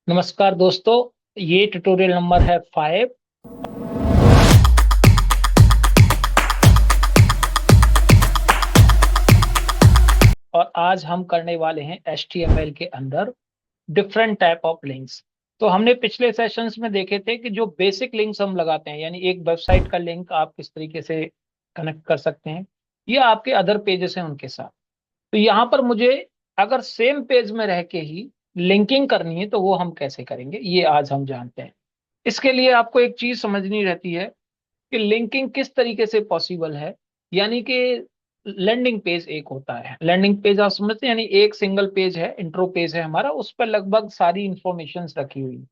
नमस्कार दोस्तों। ये ट्यूटोरियल नंबर है 5। और आज हम करने वाले हैं HTML के अंदर डिफरेंट टाइप ऑफ लिंक्स। तो हमने पिछले सेशंस में देखे थे कि जो बेसिक लिंक्स हम लगाते हैं, यानी एक वेबसाइट का लिंक आप किस तरीके से कनेक्ट कर सकते हैं या आपके अदर पेजेस हैं उनके साथ। तो यहाँ पर मुझे अगर सेम पेज में रह के ही लिंकिंग करनी है तो वो हम कैसे करेंगे, ये आज हम जानते हैं। इसके लिए आपको एक चीज समझनी रहती है कि लिंकिंग किस तरीके से पॉसिबल है। यानी कि लैंडिंग पेज एक होता है, लैंडिंग पेज आप समझते हैं, यानी एक सिंगल पेज है, इंट्रो पेज है हमारा, उस पर लगभग सारी इंफॉर्मेशन रखी हुई है।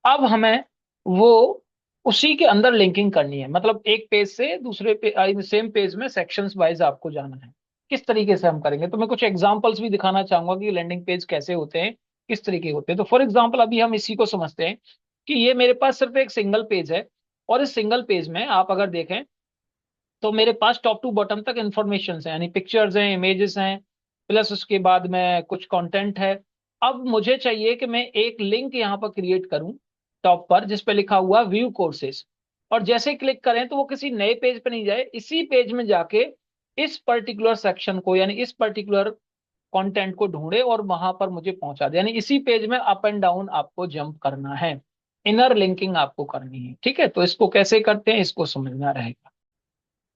अब हमें वो उसी के अंदर लिंकिंग करनी है, मतलब एक पेज से दूसरे पे सेम पेज में सेक्शंस वाइज आपको जाना है। किस तरीके से हम करेंगे, तो मैं कुछ एग्जांपल्स भी दिखाना चाहूंगा कि लैंडिंग पेज कैसे होते हैं, किस तरीके होते हैं। तो फॉर एग्जांपल अभी हम इसी को समझते हैं कि ये मेरे पास सिर्फ एक सिंगल पेज है। और इस सिंगल पेज में आप अगर देखें तो मेरे पास टॉप टू बॉटम तक इंफॉर्मेशन है, यानी पिक्चर्स हैं, इमेजेस हैं, प्लस उसके बाद में कुछ कंटेंट है। अब मुझे चाहिए कि मैं एक लिंक यहाँ पर क्रिएट करूं टॉप पर, जिस पे लिखा हुआ व्यू कोर्सेज। और जैसे क्लिक करें तो वो किसी नए पेज पे नहीं जाए, इसी पेज में जाके इस पर्टिकुलर सेक्शन को, यानी इस पर्टिकुलर कंटेंट को ढूंढे और वहां पर मुझे पहुंचा दे। यानी इसी पेज में अप एंड डाउन आपको जंप करना है, इनर लिंकिंग आपको करनी है। ठीक है, तो इसको कैसे करते हैं इसको समझना रहेगा।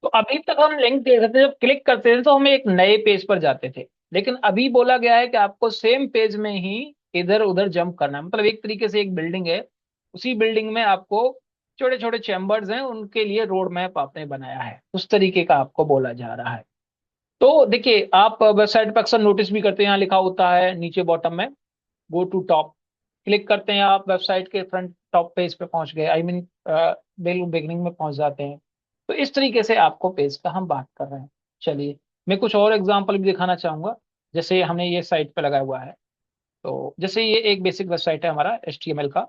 तो अभी तक हम लिंक देख रहे थे, जब क्लिक करते थे तो हम एक नए पेज पर जाते थे, लेकिन अभी बोला गया है कि आपको सेम पेज में ही इधर उधर जंप करना है। मतलब एक तरीके से एक बिल्डिंग है, उसी बिल्डिंग में आपको छोटे छोटे चैम्बर्स हैं, उनके लिए रोड मैप आपने बनाया है, उस तरीके का आपको बोला जा रहा है। तो देखिए, आप वेबसाइट पर अक्सर नोटिस भी करते हैं, यहाँ लिखा होता है नीचे बॉटम में गो टू टॉप। क्लिक करते हैं, आप वेबसाइट के फ्रंट टॉप पेज पे पहुंच गए, आई मीन बिगिनिंग में पहुंच जाते हैं। तो इस तरीके से आपको पेज का हम बात कर रहे हैं। चलिए, मैं कुछ और एग्जांपल भी दिखाना चाहूंगा। जैसे हमने ये साइट पे लगाया हुआ है, तो जैसे ये एक बेसिक वेबसाइट है हमारा HTML का।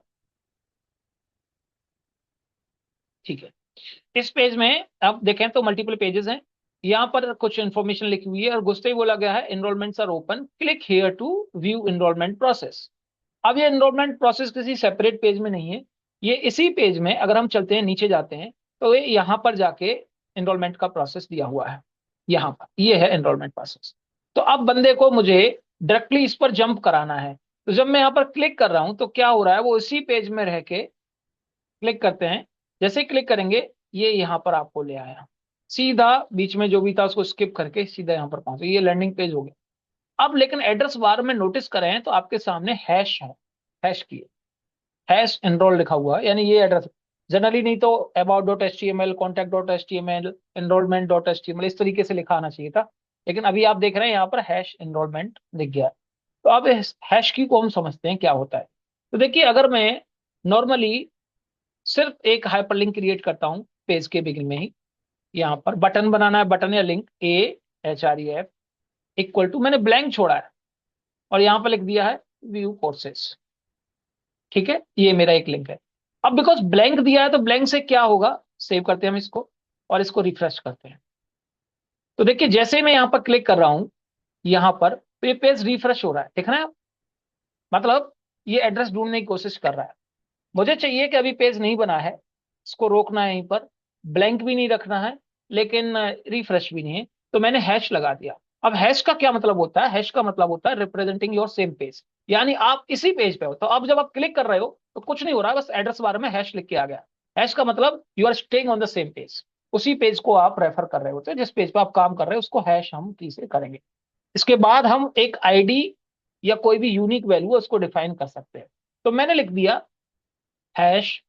ठीक है, इस पेज में आप देखें तो मल्टीपल पेजेस हैं। यहाँ पर कुछ इन्फॉर्मेशन लिखी हुई है और घुसते ही बोला गया है enrolments are open, click here to view enrolment process. अब ये एनरोलमेंट प्रोसेस किसी सेपरेट पेज में नहीं है, ये इसी पेज में अगर हम चलते हैं नीचे जाते हैं तो ये यहाँ पर जाके एनरोलमेंट का प्रोसेस दिया हुआ है। यहाँ पर ये है एनरोलमेंट प्रोसेस। तो अब बंदे को मुझे डायरेक्टली इस पर जंप कराना है। तो जब मैं यहाँ पर क्लिक कर रहा हूँ तो क्या हो रहा है, वो इसी पेज में रह के क्लिक करते हैं। जैसे ही क्लिक करेंगे ये यहाँ पर आपको ले आया, सीधा बीच में जो भी था उसको स्किप करके सीधा यहाँ पर पहुंचे, ये लैंडिंग पेज हो गया। अब लेकिन एड्रेस बार में नोटिस करें तो आपके सामने हैश है, हैश की हैश एनरोल लिखा हुआ है, यानी ये एड्रेस। जनरली नहीं तो about dot H T M L, contact dot H T M L, enrolment dot H T M L, इस तरीके से लिखा आना चाहिए था। लेकिन अभी आप देख रहे हैं यहाँ पर हैश एनरोलमेंट दिख गया है। तो अब हैश की को हम समझते हैं क्या होता है। तो देखिए, अगर मैं नॉर्मली सिर्फ एक हाइपरलिंक क्रिएट करता हूँ पेज के बिगिनिंग में ही, यहाँ पर बटन बनाना है, बटन या लिंक AHREF इक्वल टू, मैंने ब्लैंक छोड़ा है और यहाँ पर लिख दिया है व्यू कोर्सेस। ठीक है, ये मेरा एक लिंक है। अब बिकॉज ब्लैंक दिया है तो ब्लैंक से क्या होगा, सेव करते हैं हम इसको और इसको रिफ्रेश करते हैं। तो देखिए, जैसे मैं यहाँ पर क्लिक कर रहा हूँ यहाँ पर, तो ये पेज रिफ्रेश हो रहा है, देख रहे हैं आप। मतलब ये एड्रेस ढूंढने की कोशिश कर रहा है। मुझे चाहिए कि अभी पेज नहीं बना है, इसको रोकना है यहीं पर, ब्लैंक भी नहीं रखना है लेकिन रिफ्रेश भी नहीं है। तो मैंने हैश लगा दिया। अब हैश का क्या मतलब होता है, हैश का मतलब होता है रिप्रेजेंटिंग योर सेम पेज, यानी आप इसी पेज पे हो। तो अब जब आप क्लिक कर रहे हो तो कुछ नहीं हो रहा, बस एड्रेस बार में हैश लिख के आ गया। हैश का मतलब you are staying on the same page, उसी पेज को आप रेफर कर रहे होते हैं, जिस पेज पे आप काम कर रहे हो उसको हैश हम की से करेंगे। इसके बाद हम एक आईडी या कोई भी यूनिक वैल्यू उसको डिफाइन कर सकते हैं। तो मैंने लिख दिया हैश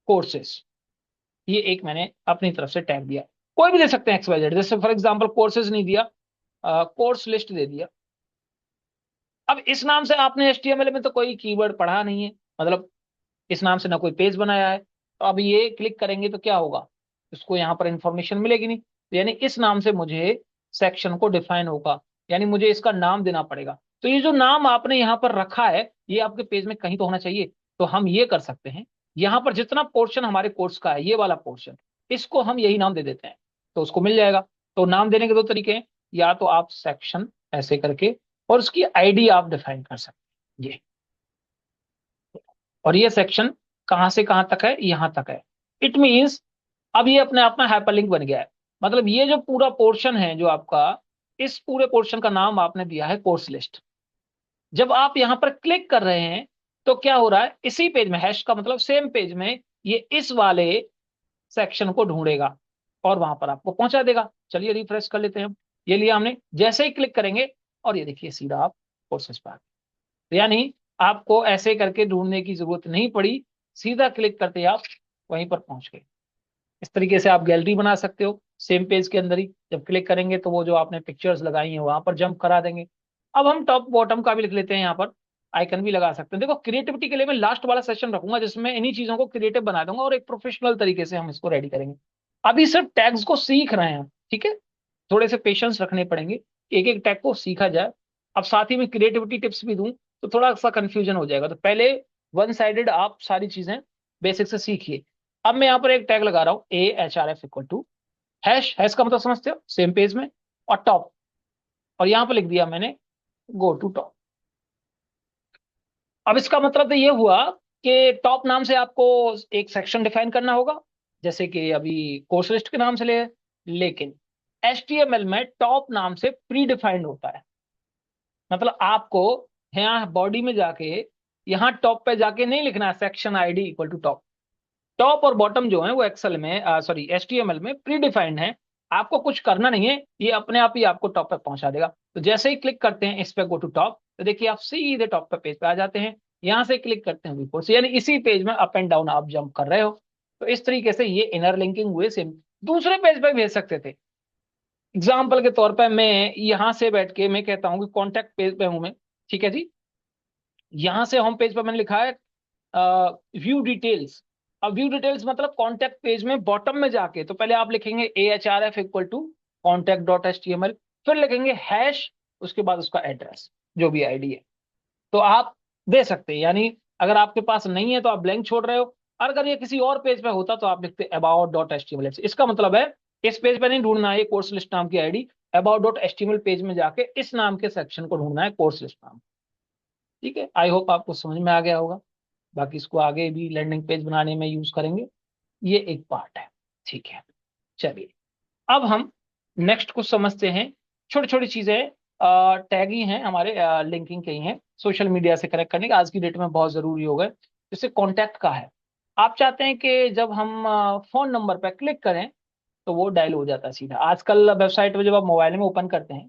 कोर्सेस, ये एक मैंने अपनी तरफ से टैग दिया। कोई भी दे सकते हैं XYZ, जैसे फॉर एग्जांपल कोर्सेज नहीं दिया, कोर्स लिस्ट दे दिया। अब इस नाम से आपने HTML में तो कोई कीवर्ड पढ़ा नहीं है, मतलब इस नाम से ना कोई पेज बनाया है। तो अब ये क्लिक करेंगे तो क्या होगा, इसको यहाँ पर इंफॉर्मेशन मिलेगी नहीं। तो यानी इस नाम से मुझे सेक्शन को डिफाइन होगा, यानी मुझे इसका नाम देना पड़ेगा। तो ये जो नाम आपने यहाँ पर रखा है ये आपके पेज में कहीं तो होना चाहिए। तो हम ये कर सकते हैं, यहाँ पर जितना पोर्शन हमारे कोर्स का है, ये वाला पोर्शन, इसको हम यही नाम दे देते हैं तो उसको मिल जाएगा। तो नाम देने के दो तरीके हैं, या तो आप सेक्शन ऐसे करके और उसकी आईडी आप डिफाइन कर सकते हैं। ये और ये सेक्शन कहां से कहां तक है, यहां तक है। इट मीन्स अब ये अपने आप में हाइपरलिंक बन गया है। मतलब ये जो पूरा पोर्शन है जो आपका, इस पूरे पोर्शन का नाम आपने दिया है कोर्स लिस्ट। जब आप यहां पर क्लिक कर रहे हैं तो क्या हो रहा है, इसी पेज में, हैश का मतलब सेम पेज में, ये इस वाले सेक्शन को ढूंढेगा और वहां पर आपको पहुंचा देगा। चलिए रिफ्रेश कर लेते हैं हम। ये लिया हमने, जैसे ही क्लिक करेंगे और ये देखिए सीधा आप कोर्सेज पर आ गए। तो यानी आपको ऐसे करके ढूंढने की जरूरत नहीं पड़ी, सीधा क्लिक करते ही आप वहीं पर पहुंच गए। इस तरीके से आप गैलरी बना सकते हो सेम पेज के अंदर ही। जब क्लिक करेंगे तो वो जो आपने पिक्चर्स लगाई हैं वहां पर जंप करा देंगे। अब हम टॉप बॉटम का भी लिख लेते हैं, यहाँ पर आइकन भी लगा सकते हैं। देखो क्रिएटिविटी के लिए मैं लास्ट वाला सेशन रखूंगा जिसमें इन्हीं चीजों को क्रिएटिव बना दूंगा और एक प्रोफेशनल तरीके से हम इसको रेडी करेंगे। अभी सिर्फ टैग्स को सीख रहे हैं, ठीक है। थोड़े से पेशेंस रखने पड़ेंगे, एक एक टैग को सीखा जाए। अब साथ ही में क्रिएटिविटी टिप्स भी दूं तो थोड़ा सा कंफ्यूजन हो जाएगा, तो पहले वन साइडेड आप सारी चीजें बेसिक से सीखिए। अब मैं यहाँ पर एक टैग लगा रहा हूँ, AHRF equal to hash. Hash का मतलब समझते हो, सेम पेज में, और टॉप। और यहाँ पर लिख दिया मैंने गो टू टॉप। अब इसका मतलब तो ये हुआ कि टॉप नाम से आपको एक सेक्शन डिफाइन करना होगा, जैसे कि अभी कोर्स लिस्ट के नाम से ले। लेकिन HTML में टॉप नाम से प्री डिफाइंड होता है। मतलब आपको यहाँ बॉडी में जाके, यहाँ टॉप पे जाके नहीं लिखना है section ID equal to top. Top और बॉटम जो है वो एक्सेल में, सॉरी HTML में प्री डिफाइंड है। आपको कुछ करना नहीं है, ये अपने आप ही आपको टॉप पे पहुंचा देगा। तो जैसे ही क्लिक करते हैं इस पे गो टू टॉप, तो देखिए आप सीधे टॉप पे पेज पे आ जाते हैं। यहां से क्लिक करते हैं बिफोर से, यानी इसी पेज में अप एंड डाउन आप जंप कर रहे हो। तो इस तरीके से ये इनर लिंकिंग हुए, सेम दूसरे पेज पे भेज सकते थे। एग्जाम्पल के तौर पर मैं यहां से बैठ के मैं कहता हूँ कि कॉन्टेक्ट पेज पे हूं मैं, ठीक है जी। यहां से होम पेज पर मैंने लिखा है व्यू डिटेल्स। अब व्यू डिटेल्स मतलब कॉन्टैक्ट पेज में बॉटम में जाके, तो पहले आप लिखेंगे AHRF equal to contact dot HTML, फिर लिखेंगे हैश, उसके बाद उसका एड्रेस जो भी आईडी है। तो आप दे सकते हैं, यानी अगर आपके पास नहीं है तो आप ब्लैंक छोड़ रहे हो। और अगर ये किसी और पेज पे होता तो आप लिखते अबाउट डॉट HTML। इसका मतलब है इस पेज पे नहीं ढूंढना है ये कोर्स लिस्ट नाम की ID, about dot HTML page में जाके इस नाम के सेक्शन को ढूंढना है, कोर्स लिस्ट नाम। ठीक है, आई होप आपको समझ में आ गया होगा। बाकी इसको आगे भी लैंडिंग पेज बनाने में यूज करेंगे, ये एक पार्ट है। ठीक है, चलिए अब हम नेक्स्ट कुछ समझते हैं। छोटी छोटी चीजें टैग ही हैं हमारे, लिंकिंग के ही हैं, सोशल मीडिया से कनेक्ट करने के आज की डेट में बहुत जरूरी हो गए। जैसे कॉन्टैक्ट का है, आप चाहते हैं कि जब हम फोन नंबर पर क्लिक करें तो वो डायल हो जाता है सीधा। आजकल वेबसाइट में जब आप मोबाइल में ओपन करते हैं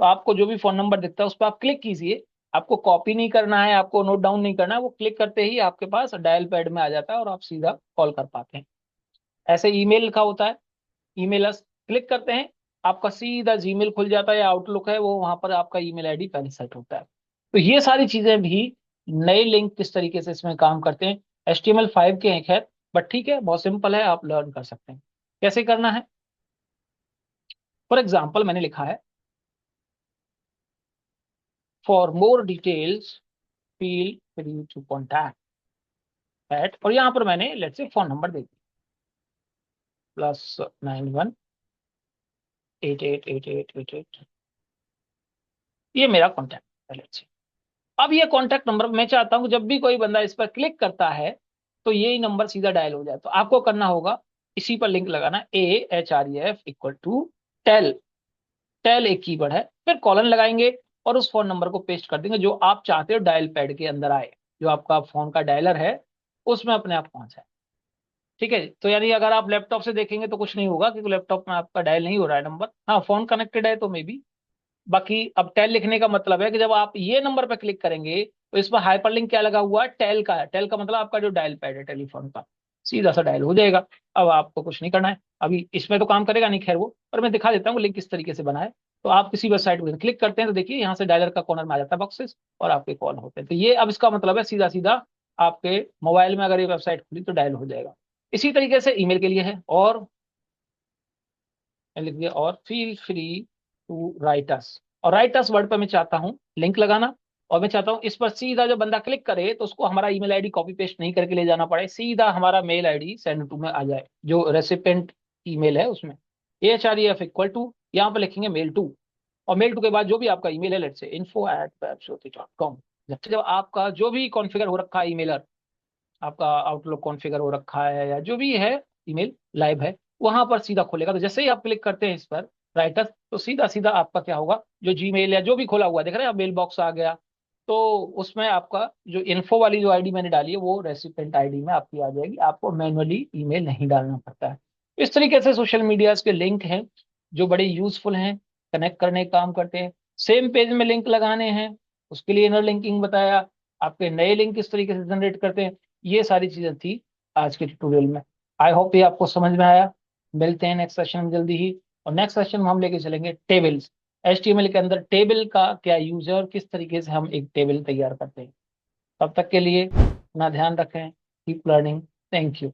तो आपको जो भी फोन नंबर दिखता है उस पर आप क्लिक कीजिए। आपको कॉपी नहीं करना है, आपको नोट डाउन नहीं करना है, वो क्लिक करते ही आपके पास डायल पैड में आ जाता है और आप सीधा कॉल कर पाते हैं। ऐसे ईमेल का होता है, ईमेल क्लिक करते हैं, आपका सीधा जीमेल खुल जाता है या आउटलुक है वो, वहां पर आपका ईमेल आईडी पहले सेट होता है। तो ये सारी चीजें भी, नए लिंक किस तरीके से इसमें काम करते हैं, HTML5 के हैं खैर, बट ठीक है बहुत सिंपल है, आप लर्न कर सकते हैं कैसे करना है। फॉर एग्जाम्पल मैंने लिखा है for more details feel free to contact at, और यहाँ पर मैंने लेट्स से फोन नंबर दे दिया +91 888888। ये मेरा कॉन्टैक्ट है लेट्स से। अब ये कॉन्टैक्ट नंबर मैं चाहता हूँ जब भी कोई बंदा इस पर क्लिक करता है तो यही नंबर सीधा डायल हो जाए। तो आपको करना होगा इसी पर लिंक लगाना, AHREF equal to tel. Tel एक कीवर्ड है, फिर कॉलन लगाएंगे और उस फोन नंबर को पेस्ट कर देंगे जो आप चाहते हो डायल पैड के अंदर आए, जो आपका फोन का डायलर है उसमें अपने आप पहुंच जाए। ठीक है, तो यानी अगर आप लैपटॉप से देखेंगे तो कुछ नहीं होगा क्योंकि लैपटॉप में आपका डायल नहीं हो रहा है नंबर, हाँ फोन कनेक्टेड है तो मे बी। बाकी अब टेल लिखने का मतलब है कि जब आप ये नंबर पर क्लिक करेंगे तो इस पर हाइपरलिंक क्या लगा हुआ है, टेल का है। टेल का मतलब आपका जो डायल पैड है टेलीफोन का, सीधा सा डायल हो जाएगा। अब आपको कुछ नहीं करना है, अभी इसमें तो काम करेगा नहीं खैर वो, पर मैं दिखा देता हूँ लिंक किस तरीके से बना है। तो आप किसी वेबसाइट पर क्लिक करते हैं तो देखिए यहाँ से डायलर का कॉर्नर में आ जाता है बॉक्सेस और आपके कॉल होते हैं। तो ये अब इसका मतलब है सीधा सीधा आपके मोबाइल में अगर ये वेबसाइट खुली तो डायल हो जाएगा। इसी तरीके से ईमेल के लिए है, और लिख दिया और feel free to write us. और राइट अस वर्ड पर मैं चाहता हूँ लिंक लगाना, और मैं चाहता हूँ इस पर सीधा जो बंदा क्लिक करे तो उसको हमारा ईमेल आईडी कॉपी पेस्ट नहीं करके ले जाना पड़े, सीधा हमारा मेल आईडी सेंड टू में आ जाए जो रेसिपेंट ईमेल है उसमें। AHREF इक्वल टू यहाँ पर लिखेंगे मेल टू, और मेल टू के बाद जो भी आपका ईमेल है लेट्स से info@webshoty.com। जब आपका जो भी कॉन्फ़िगर हो रखा है ईमेलर आपका आउटलुक कॉन्फ़िगर हो रखा है या जो भी है, ईमेल लाइव है, वहां पर सीधा खोलेगा। तो जैसे ही आप क्लिक करते हैं इस पर राइटर, तो सीधा सीधा आपका क्या होगा, जो जीमेल या जो भी खोला हुआ है, देख रहे हैं आप, मेल बॉक्स आ गया। तो उसमें आपका जो इन्फो वाली जो आईडी मैंने डाली है वो रेसिपेंट आईडी में आपकी आ जाएगी, आपको मैनुअली ईमेल नहीं डालना पड़ता है। इस तरीके से सोशल मीडिया के लिंक हैं जो बड़े यूजफुल हैं, कनेक्ट करने का काम करते हैं। सेम पेज में लिंक लगाने हैं, उसके लिए इनर लिंकिंग बताया, आपके नए लिंक किस तरीके से जनरेट करते हैं, ये सारी चीजें थी आज के ट्यूटोरियल में। आई होप ये आपको समझ में आया। मिलते हैं नेक्स्ट सेशन में जल्दी ही। और नेक्स्ट सेशन में हम लेके चलेंगे टेबल्स, एचटीएमएल के अंदर टेबल का क्या यूज है और किस तरीके से हम एक टेबल तैयार करते हैं। तब तक के लिए अपना ध्यान रखें। Keep learning. Thank you.